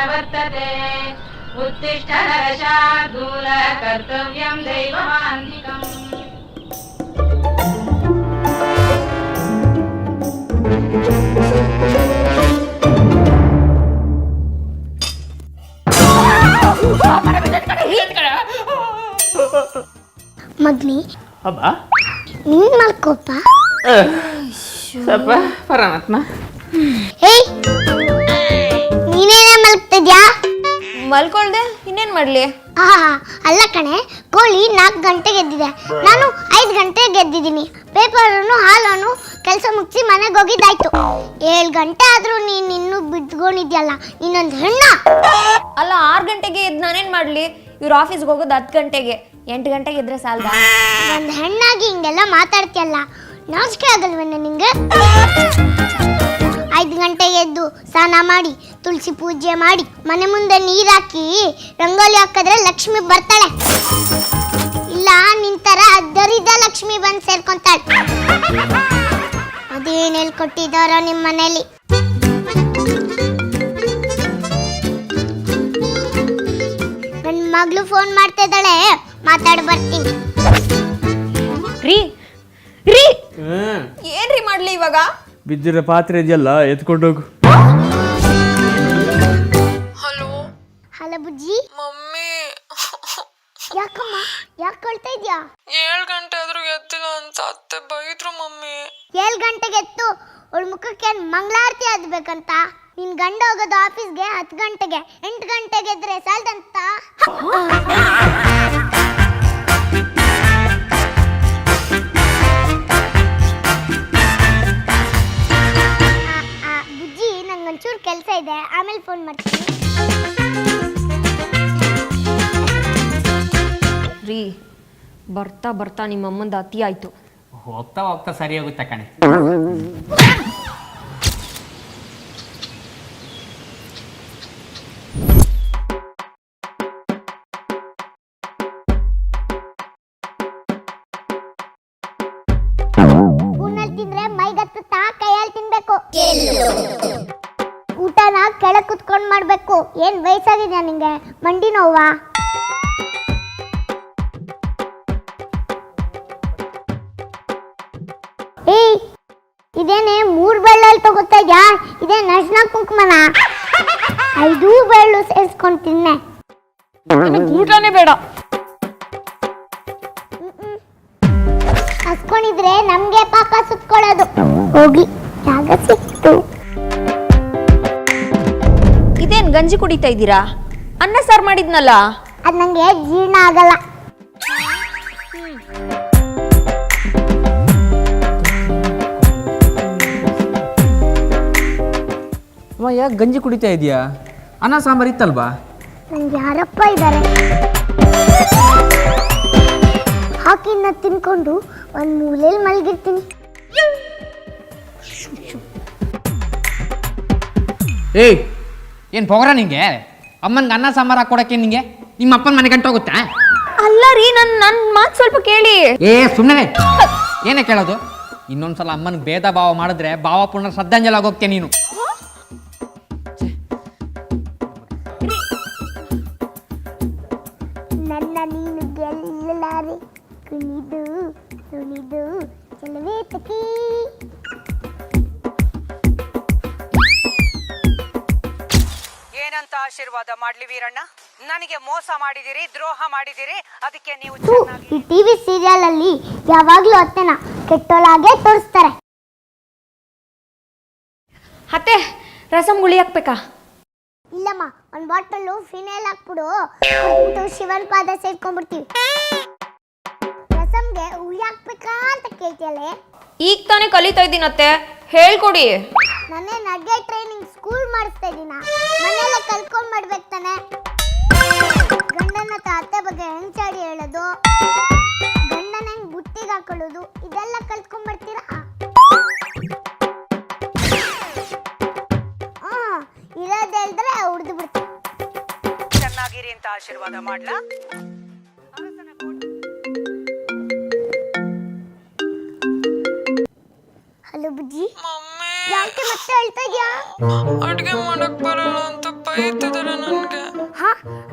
वर्तते उत्तिष्ठ नरशार्दूल कर्तव्यं दैवमान्तिकम् ಮಗ್ನಿ ಅಬ್ಬ ನೀನ್ ಮಲ್ಕೋಪ ಸ್ವಲ್ಪ ಪರಮಾತ್ಮ ಏಯ್ ನೀನೇನೇ ಮಲ್ಕ್ತಿದ್ಯಾ ಮಲ್ಕೊಳ್ದೆ ಇನ್ನೇನ್ ಮಾಡ್ಲಿ? ಅಲ್ಲ ಕಣೆ, ಕೋಳಿ 4 ಗಂಟೆಗೆ ಎದ್ದಿದೆ, ನಾನು 5 ಗಂಟೆಗೆ ಗೆದ್ದಿದ್ದೀನಿ. ಪೇಪರನ್ನು ಹಾಲನ್ನು ಕೆಲಸ ಮುಗಿಸಿ ಮನೆಗೆ ಹೋಗಿದ್ದಾಯ್ತು. 7 ಗಂಟೆ ಆದ್ರೂ ನೀನ್ ಇನ್ನೂ ಬಿಟ್ಕೊಂಡಿದ್ಯಲ್ಲ, ನೀನೊಂದು ಹೆಣ್ಣ. ಅಲ್ಲ 6 ಗಂಟೆಗೆ ಎದ್ದು ನಾನೇನ್ ಮಾಡ್ಲಿ? ಇವ್ರ ಆಫೀಸ್ಗೆ ಹೋಗೋದು 10 ಗಂಟೆಗೆ, 8 ಗಂಟೆಗೆ ಎದ್ರೆ ಸಾಲದ? ಒಂದು ಹೆಣ್ಣಾಗಿ ಹಿಂಗೆಲ್ಲ ಮಾತಾಡ್ತೀಯಲ್ಲ, ನಾಚಿಕೆ ಆಗಲ್ವೇನ ನಿಂಗೆ? 5 ಗಂಟೆಗೆ ಎದ್ದು ಸ್ನಾನ ಮಾಡಿ ತುಳಸಿ ಪೂಜೆ ಮಾಡಿ ಮನೆ ಮುಂದೆ ನೀರಾಕಿ ರಂಗೋಲಿ ಹಾಕಿದ್ರೆ ಲಕ್ಷ್ಮಿ ಬರ್ತಾಳೆ. ಇಲ್ಲ ನಿಂತರ ದರಿದ ಲಕ್ಷ್ಮಿ ಬಂದು ಸೇರ್ಕೊಂತಾಳೆ. ಅದೇನು ಹೇಳ್ಕೊಟ್ಟಿದ್ದಾರೋ ನಿಮ್ಮ ಮನೇಲಿ? ನನ್ನ ಮಗಳು ಫೋನ್ ಮಾಡ್ತಾ ಇದ್ದಾಳೆ, ಮಾತಾಡಿ ಬರ್ತೀನಿ. ರೀ ರೀ ಏನ್ರಿ ಮಾಡ್ಲಿ ಇವಾಗ? ಬಿದ್ದಿರೋ ಪಾತ್ರೆ ಇದೆಯಲ್ಲ ಎತ್ಕೊಂಡೋಗು. ಹಲೋ ಹಲೋ ಬುಜ್ಜಿ. ಮಮ್ಮಿ, ಯಾಕಮ್ಮ ಯಾಕೆ ಕೊಳ್ತಾ ಇದ್ಯಾ? 7 ಗಂಟೆ ಆದ್ರೂ ಎದ್ದಿಲ್ಲ ಅಂತ ಅತ್ತೆ ಬೈದ್ರು ಮಮ್ಮಿ. 7 ಗಂಟೆಗೆ ಎತ್ತು ಅವಳ ಮುಖಕ್ಕೆ ಮಂಗಳಾರತಿ ಆಗ್ಬೇಕಂತ. ನಿನ್ ಗಂಡ ಹೋಗೋದು ಆಫೀಸ್ಗೆ 10 ಗಂಟೆಗೆ, 8 ಗಂಟೆಗೆ ಎದ್ರೆ ಸಾಲ್ದಂತ. ಬುಜ್ಜಿ, ನಂಗೊಂಚೂರು ಕೆಲಸ ಇದೆ, ಆಮೇಲೆ ಫೋನ್ ಮಾಡ್ತೀನಿ. ರೀ ಬರ್ತಾ ಬರ್ತಾ ನಿಮ್ಮ ಅಮ್ಮಂದ ಅತಿ ಆಯ್ತು. ಹೋಗ್ತಾ ಹೋಗ್ತಾ ಸರಿ ಹೋಗುತ್ತೆ ಕಣೆ. ಸ್ಪೂನಲ್ಲಿ ತಿಂದ್ರೆ ಮೈಗತ್ತುತ್ತಾ, ಕೈಯಲ್ಲಿ ತಿನ್ಬೇಕು. ಊಟನ ಕೆಳಗೆ ಕುತ್ಕೊಂಡು ಮಾಡ್ಬೇಕು. ಏನ್ ವಯಸ್ಸಾಗಿದ್ಯಾ ನಿಂಗೆ? ಮಂಡಿ ನೋವಾ? ಏಯ್, ಇದೇನೆ 3 ಬೆಳ್ಳಲ್ಲಿ ತಗೋತಾ ಇದ್ಯಾ? ಇದೇ ನರ್ಸ್ನ ಕುಂಕುಮನ? 5 ಬೆಳ್ಳು ಸೇರಿಸ್ಕೊಂಡು ತಿನ್ನೆ. ಊಟನೇ ಬೇಡ. ಹಸ್ಕೊಂಡಿದ್ರೆ ನಮ್ಗೆ ಪಾಪ ಸುತ್ಕೊಳ್ಳೋದು. ಹೋಗಿ ಜಾಗ ಸಿಕ್ತು. ಇದೇನ್ ಗಂಜಿ ಕುಡಿತಾ ಇದ್ದೀರಾ? ಅನ್ನ ಸಾರು ಮಾಡಿದ್ನಲ್ಲ. ಅದು ನಂಗೆ ಜೀರ್ಣ ಆಗಲ್ಲ. ಅಮ್ಮ ಯಾಕೆ ಗಂಜಿ ಕುಡಿತಾ ಇದೀಯಾ? ಅನ್ನ ಸಾಂಬಾರು ಇತ್ತಲ್ವಾ? ನಂಗೆ ಯಾರಪ್ಪ ಇದ್ದಾರೆ? ಹಾಕಿನ ತಿನ್ಕೊಂಡು ಒಂದು ಮೂಲೆಯಲ್ಲಿ ಮಲಗಿರ್ತೀನಿ. ಏಯ್, ಏನು ಪೊಗರ ನಿಂಗೆ? ಅಮ್ಮನಿಗೆ ಅನ್ನ ಸಾಂಬಾರು ಹಾಕೊಡಕ್ಕೆ ನಿಂಗೆ ನಿಮ್ಮ ಅಪ್ಪನ ಮನೆ ಗಂಟು ಹೋಗುತ್ತಾ? ಅಲ್ಲ ರೀ, ನನ್ನ ಮಾತು ಸ್ವಲ್ಪ ಕೇಳಿ. ಸುಮ್ಮನೆ ಏನೇ ಕೇಳೋದು? ಇನ್ನೊಂದ್ಸಲ ಅಮ್ಮನಿಗೆ ಭೇದ ಭಾವ ಮಾಡಿದ್ರೆ ಭಾವ ಪುನಃ ಶ್ರದ್ಧಾಂಜಲಿ ಆಗೋಕ್ಕೆ ನೀನು. ನನ್ನ ನೀನು ಗೆಲ್ಲಲಾರೆ, ಕುಣಿದು ಕುಣಿದು ಚೆಲುವೆ ತಕಿ. ಏನಂತ ಆಶೀರ್ವಾದ ಮಾಡ್ಲಿ ವೀರಣ್ಣ? ನನಗೆ ಮೋಸ ಮಾಡಿದಿರಿ, ದ್ರೋಹ ಮಾಡಿದಿರಿ, ಅದಕ್ಕೆ ನೀವು ಈ ಟಿವಿ ಸೀರಿಯಲ್ ಅಲ್ಲಿ ಯಾವಾಗ್ಲೂ ಅತ್ತೆನ ಕೆಟ್ಟೋಳಾಗೆ ತೋರಿಸ್ತಾರೆ. ಅತ್ತೆ, ರಸಂ ಗುಳಿ ಹಾಕ್ಬೇಕಾ? ಇಲ್ಲಮ್ಮ, ಒಂದು ಬಾಟಲ್ ಫಿನೈಲ್ ಹಾಕ್ಬಿಡು, ಶಿವನ್ ಪಾದ ಸೇರ್ಕೊಂಡ್ಬಿಡ್ತೀವಿ. ರಸಂಗೆ ಹುಳಿ ಹಾಕ್ಬೇಕಾ ಅಂತ ಕೇಳ್ತಿಯಲ್ಲೇ? ಈಗ ತಾನೇ ಕಲಿತಾ ಇದ್ದೀನತ್ತೆ, ಹೇಳ್ಕೊಡಿ. ನಾನೇ ಅಡ್ಗೆ ಟ್ರೈನಿಂಗ್ ಸ್ಕೂಲ್ ಮಾಡಿಸ್ತಾ ಇದ್ದೀನ, ಮನೆಯಲ್ಲ ಕಲ್ತ್ಕೊಂಡ್ ಮಾಡ್ಬೇಕು ತಾನೆ. ಗಂಡನ ಅತ್ತೆ ಬಗ್ಗೆ ಹೆಂಚಾಡಿ ಹೇಳೋದು, ಗಂಡನ ಹೆಂಗ್ ಬುಟ್ಟಿಗೆ ಹಾಕೊಳ್ಳೋದು, ಇದೆಲ್ಲ ಕಲ್ತ್ಕೊಂಡ್ ಬರ್ತೀರಾ? ಇರೋದು ಹೇಳಿದ್ರೆ ಉಡ್ದು ಬಿಡ್ತೀನಿ. ಚೆನ್ನಾಗಿರಿ ಅಂತ ಆಶೀರ್ವಾದ ಮಾಡ್ಲಾ? ಹಲೋ ಬುಜ್ಜಿ. ಮಮ್ಮಿ, ಯಾಕೆ ಮತ್ತೆ ಹೇಳ್ತಾ ಇದ್ಯಾ? ಅಡ್ಗೆ ಮಾಡಕ್ ಬರಲ್ಲ ಅಂತ ಬೈತಿದಾರೆ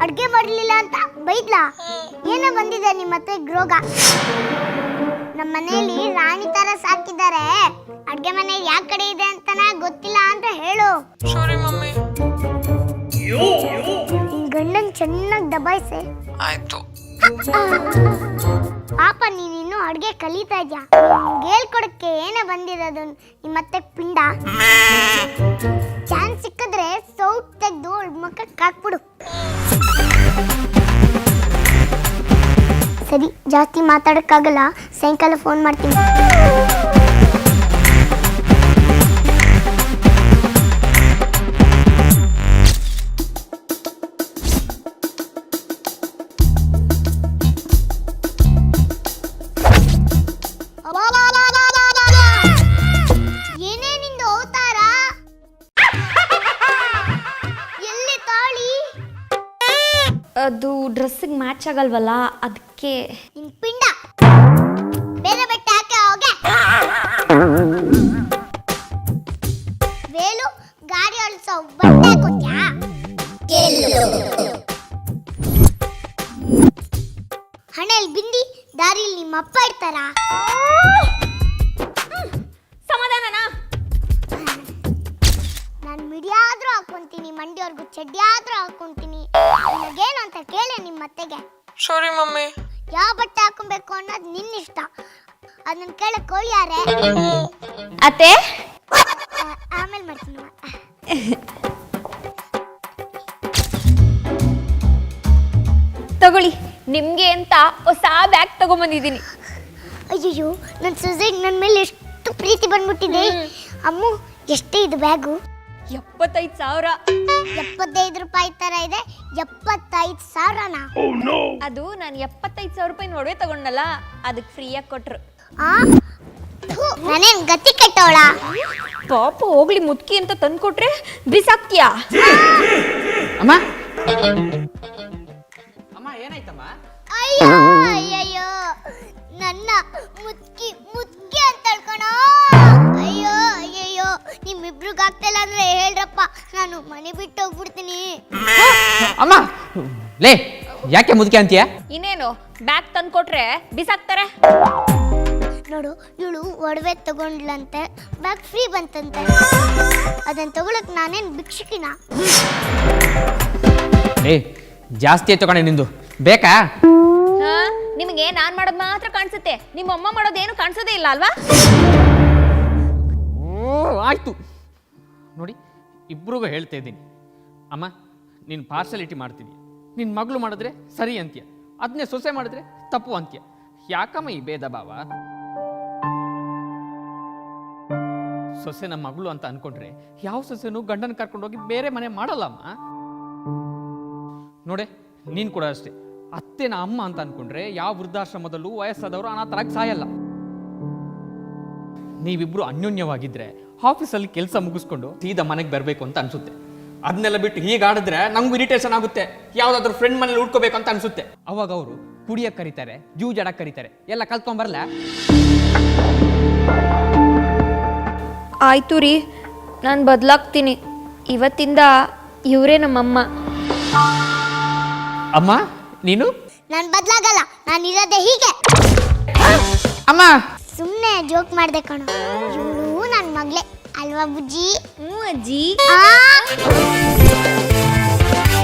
ಅಡ್ಗೆ ಮಾಡಲಿಲ್ಲ ಅಂತ ಬೈದ್ಲಾ? ಏನೋ ಬಂದಿದೆ ನಿಮ್ಮ ಹತ್ರ ರೋಗ. ನಮ್ಮ ಮನೆಯಲ್ಲಿ ರಾಣಿ ತರ ಸಾಕಿದ್ದಾರೆ. ಅಡ್ಗೆ ಮನೆ ಯಾವ ಕಡೆ ಇದೆ ಅಂತಾನ ಗೊತ್ತಿಲ್ಲ ಅಂತ ಹೇಳು. ಸಾರಿ ಮಮ್ಮಿ. ನಿನ್ ಗಂಡನ್ ಚೆನ್ನಾಗಿ ದಬಾಯಿಸೆ. ಆಯ್ತು. ಪಾಪ ನೀನಿನ್ನು ಅಡ್ಗೆ ಕಲಿತಾ ಇದ್ಯಾ. ಹೇಳ್ಕೊಡಕ್ಕೆ ಏನೇ ಬಂದಿರೋದು ನಿಮ್ಮತ್ತೆ ಪಿಂಡ. ಚಾನ್ಸ್ ಸಿಕ್ಕಿದ್ರೆ ಸೌಟ್ ತೆಗೆದು ಮುಖಕ್ಕೆ ಹಾಕ್ಬಿಡು. ಸರಿ, ಜಾಸ್ತಿ ಮಾತಾಡಕ್ಕಾಗಲ್ಲ, ಸಾಯಂಕಾಲ ಫೋನ್ ಮಾಡ್ತೀನಿ. ಏನೇ ನಿಂದು ಅವತಾರ? ಎಲ್ಲಿ ತಾಳಿ? ಅದು ಡ್ರೆಸ್ಸಿಗೆ ಮ್ಯಾಚ್ ಆಗಲ್ವಲ್ಲ, ಅದಕ್ಕೆ. ನಿನ್ ಪಿಂಡ. ಬೇರೆ ಬಟ್ಟೆ ಹಾಕಿ ಹೋಗೆ. ವೇಲು, ಗಾಡಿ ಅಳಿಸೋ ಬಟ್ಟೆ ಹಾಕೋತ್ಯಾ? ಹಣೆಯಲ್ಲಿ ಬಿಂದಿ, ದಾರಿಲಿ ನಿಮ್ಮ ಅಪ್ಪ ಇರ್ತಾರ? ಸಮಾಧಾನನಾ? ನಾನು ಮಿಡಿಯಾದ್ರೂ ಹಾಕೊಂತೀನಿ, ಮಂಡಿಯವ್ರಿಗೂ ಚಡ್ಡಿ ಆದ್ರೂ ಹಾಕೊಂತೀನಿ. ನನಗೇನು ಅಂತ ಕೇಳಿ ನಿಮ್ಮ ಅತ್ತೆಗೆ. ಸಾರಿ ಮಮ್ಮಿ. ಯಾವ ಬಟ್ಟೆ ಹಾಕೊಬೇಕು ಅನ್ನೋದು ನಿನ್ನಿಷ್ಟ. ಅದನ್ನ ಕೇಳಕ್ ಯಾರೇ? ಅತ್ತೆ, ಆಮೇಲೆ ಮಾಡ್ತೀನಿ. ತಗೊಳ್ಳಿ, ನಿಮ್ಗೆ ಅಂತ ಹೊಸ ಬ್ಯಾಗ್ ತಗೊಂಬಂದಿದ್ದೀನಿ. ಅಯ್ಯೋ, ನನ್ನ ಸುಜೆಗೆ ನನ್ನ ಮೇಲೆ ಎಷ್ಟು ಪ್ರೀತಿ ಬಂದ್ಬಿಟ್ಟಿದೆ. ಅಮ್ಮು, ಎಷ್ಟೇ ಇದು ಬ್ಯಾಗು? 75,000. 75 ರೂಪಾಯಿ ತರ ಇದೆ. 75,000ನಾ? ಅದು ನಾನು 75,000 ರೂಪಾಯಿ ಒಡವೆ ತಗೊಂಡಲ್ಲ, ಅದಕ್ಕೆ ಫ್ರೀಯಾಗಿ ಕೊಟ್ರು. ನಾನೇನ್ ಗತಿ ಕೆಟ್ಟವಳ? ಪಾಪ ಹೋಗ್ಲಿ, ಮುದ್ಕಿ ಅಂತ ತಂದ್ಕೊಟ್ರೆ ಬಿಸಾಕ್ತೀಯಾ? ಅಮ್ಮ ಅಮ್ಮ ಏನಾಯ್ತಮ್ಮ? ಅಯ್ಯೋ ಅಯ್ಯಯ್ಯೋ, ನನ್ನ ಮುದ್ಕಿ ಮುದ್ಕಿ ಅಂತ ಹೇಳ್ಕೊಣೋ. ಅಯ್ಯೋ ಅಯ್ಯಯ್ಯೋ, ನಿಮ್ಮಿಬ್ರಿಗೆ ಆಗ್ತಿಲ್ಲ ಅಂದ್ರೆ ಹೇಳ್ರಪ್ಪ, ನಾನು ಮನೆ ಬಿಟ್ಟು ಹೋಗ್ಬಿಡ್ತೀನಿ. ಅಮ್ಮ ಲೇ, ಯಾಕೆ ಮುದುಕೆ ಅಂತೀಯ? ಇನ್ನೇನು, ಬ್ಯಾಗ್ ತಂದ್ಕೊಟ್ರೆ ಬಿಸಾಕ್ತಾರೆ. ನೋಡು, ಇವಳು ಒಡವೆ ತಗೊಂಡ್ಲಂತೆ, ಬ್ಯಾಗ್ ಫ್ರೀ ಬಂತಂತೆ. ಅದನ್ನ ತಗೊಳಕ್ ನಾನೇನ್ ಭಿಕ್ಷುಕಿನ? ಲೇ, ಜಾಸ್ತಿ ತಗೊಂಡೆ ನಿಂದು, ಬೇಕಾ? ನಿಮಗೆ ನಾನ್ ಮಾಡೋದು ಮಾತ್ರ ಕಾಣಿಸುತ್ತೆ, ನಿಮ್ಮ ಅಮ್ಮ ಮಾಡೋದೇನು ಕಾಣಿಸೋದೇ ಇಲ್ಲ ಅಲ್ವಾ? ಆಯ್ತು ನೋಡಿ, ಇಬ್ರಿಗೂ ಹೇಳ್ತಾ ಇದ್ದೀನಿ. ಅಮ್ಮ, ನೀನು ಪಾರ್ಸಲಿಟಿ ಮಾಡ್ತೀನಿ. ನಿನ್ನ ಮಗಳು ಮಾಡಿದ್ರೆ ಸರಿ ಅಂತ್ಯ, ಅದನ್ನೇ ಸೊಸೆ ಮಾಡಿದ್ರೆ ತಪ್ಪು ಅಂತ್ಯ. ಯಾಕಮ್ಮ ಈ ಭೇದ ಭಾವ? ಸೊಸೆ ನಮ್ಮ ಮಗಳು ಅಂತ ಅನ್ಕೊಂಡ್ರೆ ಯಾವ ಸೊಸೆನೂ ಗಂಡನ ಕರ್ಕೊಂಡೋಗಿ ಬೇರೆ ಮನೆ ಮಾಡಲ್ಲಮ್ಮ. ನೋಡೆ, ನೀನು ಕೂಡ ಅಷ್ಟೇ. ಅತ್ತೆನ ಅಮ್ಮ ಅಂತ ಅನ್ಕೊಂಡ್ರೆ ಯಾವ ವೃದ್ಧಾಶ್ರಮದಲ್ಲೂ ವಯಸ್ಸಾದವರು ಅನಾಥರಾಗಿ ಸಾಯಲ್ಲ. ನೀವಿಬ್ರು ಅನ್ಯೋನ್ಯವಾಗಿದ್ರೆ ಆಫೀಸಲ್ಲಿ ಕೆಲಸ ಮುಗಿಸ್ಕೊಂಡು ಸೀದಾ ಮನೆಗೆ ಬರಬೇಕು ಅಂತ ಅನ್ಸುತ್ತೆ. ಅದನ್ನೆಲ್ಲ ಬಿಟ್ಟು ಹೀಗಾಡಿದ್ರೆ ನಮಗೂ ಇರಿಟೇಷನ್ ಆಗುತ್ತೆ. ಯಾವುದಾದ್ರೂ ಫ್ರೆಂಡ್ ಮನೇಲಿ ಉಳ್ಕೋಬೇಕು ಅಂತ ಅನ್ಸುತ್ತೆ. ಅವಾಗ ಅವರು ಕುಡಿಯಕ್ಕೆ ಕರೀತಾರೆ, ಜೂಜಾಡಕ್ಕೆ ಕರೀತಾರೆ, ಎಲ್ಲ ಕಲ್ತ್ಕೊಂಬರಲ್ಲ. ಆಯ್ತು ರೀ, ನಾನು ಬದಲಾಗ್ತೀನಿ. ಇವತ್ತಿಂದ ಇವರೇ ನಮ್ಮಮ್ಮ. ಅಮ್ಮ, ನೀನು? ನಾನು ಬದಲಾಗಲ್ಲ, ನಾನು ಇರೋದೇ ಹೀಗೆ. ಅಮ್ಮ, ಸುಮ್ಮನೆ ಜೋಕ್ ಮಾಡ್ದೆ ಕಣೋ. ಇವಳು ನನ್ನ ಮಗಳೇ ಅಲ್ವಾ ಬುಜ್ಜಿ? ಅಜ್ಜಿ. ಆ